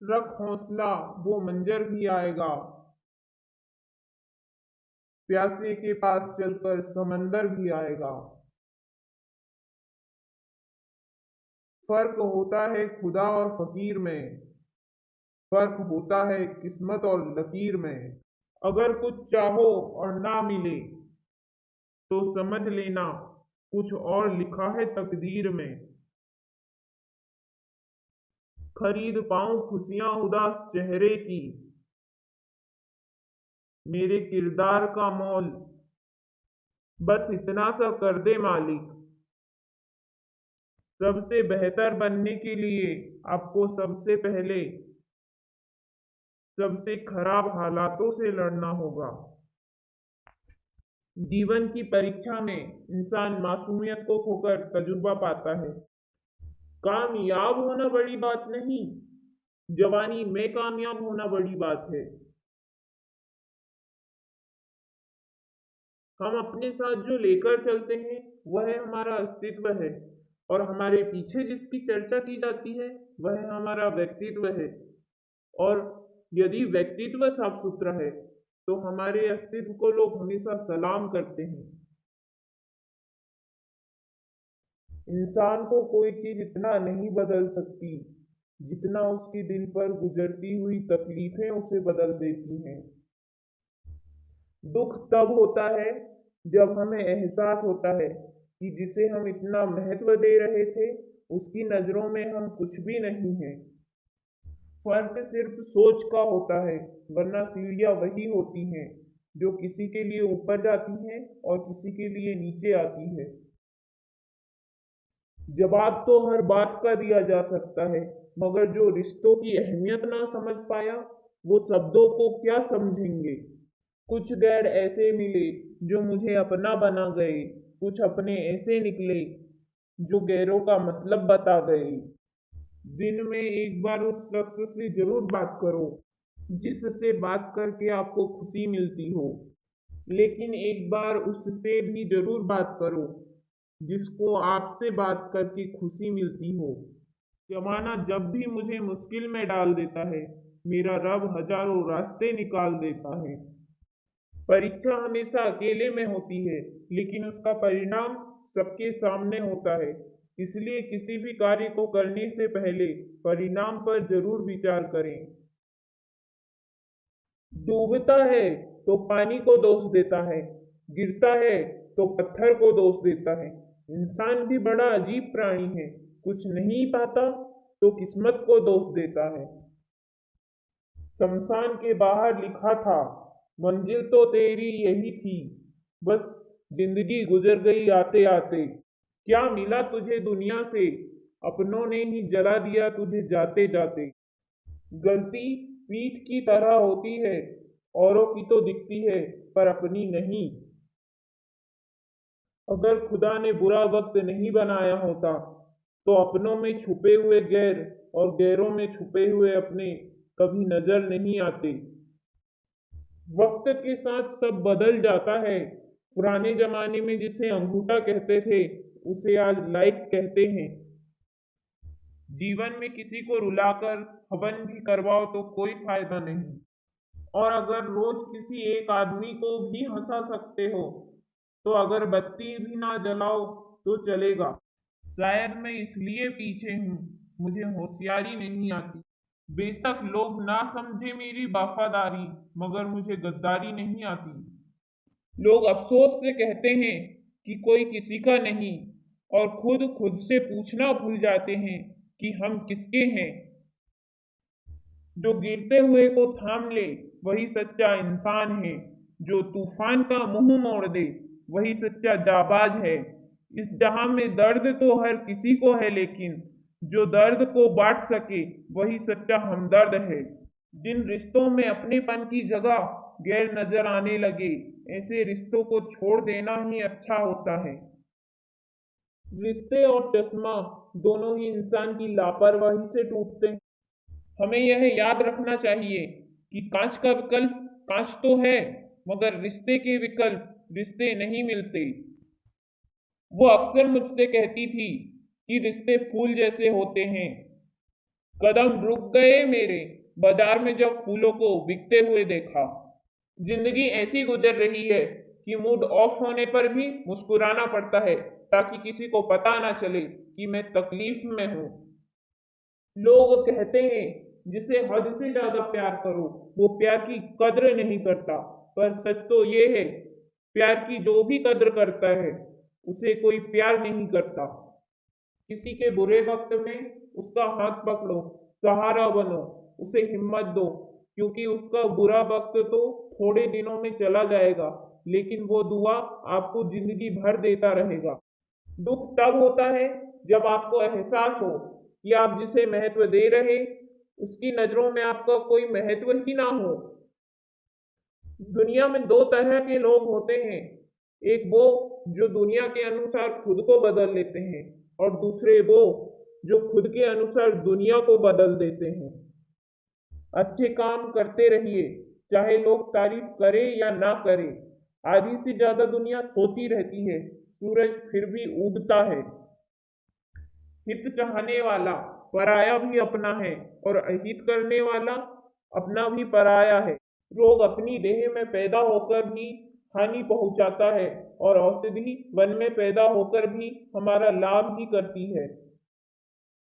रख हौसला, वो मंजर भी आएगा। प्यासे के पास चलकर समंदर भी आएगा। फर्क होता है खुदा और फकीर में, फर्क होता है किस्मत और लकीर में। अगर कुछ चाहो और ना मिले तो समझ लेना कुछ और लिखा है तकदीर में। खरीद पाऊं खुशियां उदास चेहरे की, मेरे किरदार का मोल बस इतना सा कर दे मालिक। सबसे बेहतर बनने के लिए आपको सबसे पहले सबसे खराब हालातों से लड़ना होगा। जीवन की परीक्षा में इंसान मासूमियत को खोकर तजुर्बा पाता है। कामयाब होना बड़ी बात नहीं, जवानी में कामयाब होना बड़ी बात है। हम अपने साथ जो लेकर चलते हैं वह हमारा अस्तित्व है, और हमारे पीछे जिसकी चर्चा की जाती है वह हमारा व्यक्तित्व है। और यदि व्यक्तित्व साफ सुथरा है तो हमारे अस्तित्व को लोग हमेशा सलाम करते हैं। इंसान को कोई चीज इतना नहीं बदल सकती जितना उसके दिल पर गुजरती हुई तकलीफें उसे बदल देती हैं। दुख तब होता है जब हमें एहसास होता है कि जिसे हम इतना महत्व दे रहे थे उसकी नजरों में हम कुछ भी नहीं हैं। फर्क सिर्फ सोच का होता है, वरना सीढ़ियां वही होती हैं जो किसी के लिए ऊपर जाती हैं और किसी के लिए नीचे आती है। जवाब तो हर बात का दिया जा सकता है, मगर जो रिश्तों की अहमियत ना समझ पाया वो शब्दों को क्या समझेंगे। कुछ गैर ऐसे मिले जो मुझे अपना बना गए, कुछ अपने ऐसे निकले जो गैरों का मतलब बता गए। दिन में एक बार उस शख्स से जरूर बात करो जिससे बात करके आपको खुशी मिलती हो, लेकिन एक बार उससे भी जरूर बात करो जिसको आपसे बात करके खुशी मिलती हो। जमाना जब भी मुझे मुश्किल में डाल देता है, मेरा रब हजारों रास्ते निकाल देता है। परीक्षा हमेशा अकेले में होती है, लेकिन उसका परिणाम सबके सामने होता है। इसलिए किसी भी कार्य को करने से पहले परिणाम पर जरूर विचार करें। डूबता है तो पानी को दोष देता है, गिरता है तो पत्थर को दोष देता है। इंसान भी बड़ा अजीब प्राणी है, कुछ नहीं पाता तो किस्मत को दोष देता है। शमशान के बाहर लिखा था, मंजिल तो तेरी यही थी, बस जिंदगी गुजर गई आते आते। क्या मिला तुझे दुनिया से, अपनों ने ही जला दिया तुझे जाते जाते। गलती पीठ की तरह होती है, औरों की तो दिखती है पर अपनी नहीं। अगर खुदा ने बुरा वक्त नहीं बनाया होता तो अपनों में छुपे हुए गैर और गैरों में छुपे हुए अपने कभी नजर नहीं आते। वक्त के साथ सब बदल जाता है। पुराने जमाने में जिसे अंगूठा कहते थे उसे आज लाइक कहते हैं। जीवन में किसी को रुलाकर हवन भी करवाओ तो कोई फायदा नहीं, और अगर रोज किसी एक आदमी को भी हंसा सकते हो तो अगर बत्ती भी ना जलाओ तो चलेगा। शायद मैं इसलिए पीछे हूँ, मुझे होशियारी नहीं आती। बेशक लोग ना समझे मेरी वफादारी, मगर मुझे गद्दारी नहीं आती। लोग अफसोस से कहते हैं कि कोई किसी का नहीं, और खुद खुद से पूछना भूल जाते हैं कि हम किसके हैं। जो गिरते हुए को थाम ले वही सच्चा इंसान है, जो तूफान का मुंह मोड़ दे वही सच्चा जाबाज है। इस जहां में दर्द तो हर किसी को है, लेकिन जो दर्द को बांट सके वही सच्चा हमदर्द है। जिन रिश्तों में अपनेपन की जगह गैर नजर आने लगे, ऐसे रिश्तों को छोड़ देना ही अच्छा होता है। रिश्ते और चश्मा दोनों ही इंसान की लापरवाही से टूटते हैं। हमें यह याद रखना चाहिए कि कांच का विकल्प कांच तो है, मगर रिश्ते के विकल्प रिश्ते नहीं मिलते। वो अक्सर मुझसे कहती थी कि रिश्ते फूल जैसे होते हैं, कदम रुक गए मेरे बाजार में जब फूलों को बिकते हुए देखा। जिंदगी ऐसी गुजर रही है कि मूड ऑफ होने पर भी मुस्कुराना पड़ता है ताकि किसी को पता ना चले कि मैं तकलीफ में हूँ। लोग कहते हैं जिसे हद से ज्यादा प्यार करो वो प्यार की कद्र नहीं करता, पर सच तो ये है प्यार की जो भी कद्र करता है उसे कोई प्यार नहीं करता। किसी के बुरे वक्त में उसका हाथ पकड़ो, सहारा बनो, उसे हिम्मत दो, क्योंकि उसका बुरा वक्त तो थोड़े दिनों में चला जाएगा, लेकिन वो दुआ आपको जिंदगी भर देता रहेगा। दुख तब होता है जब आपको एहसास हो कि आप जिसे महत्व दे रहे उसकी नजरों में आपका कोई महत्व ही ना हो। दुनिया में दो तरह के लोग होते हैं, एक वो जो दुनिया के अनुसार खुद को बदल लेते हैं और दूसरे वो जो खुद के अनुसार दुनिया को बदल देते हैं। अच्छे काम करते रहिए, चाहे लोग तारीफ करें या ना करें। आधी से ज्यादा दुनिया सोती रहती है, सूरज फिर भी उगता है। हित चाहने वाला पराया भी अपना है और अहित करने वाला अपना भी पराया है। रोग अपनी देह में पैदा होकर भी हानि पहुंचाता है और औषधि वन में पैदा होकर भी हमारा लाभ ही करती है।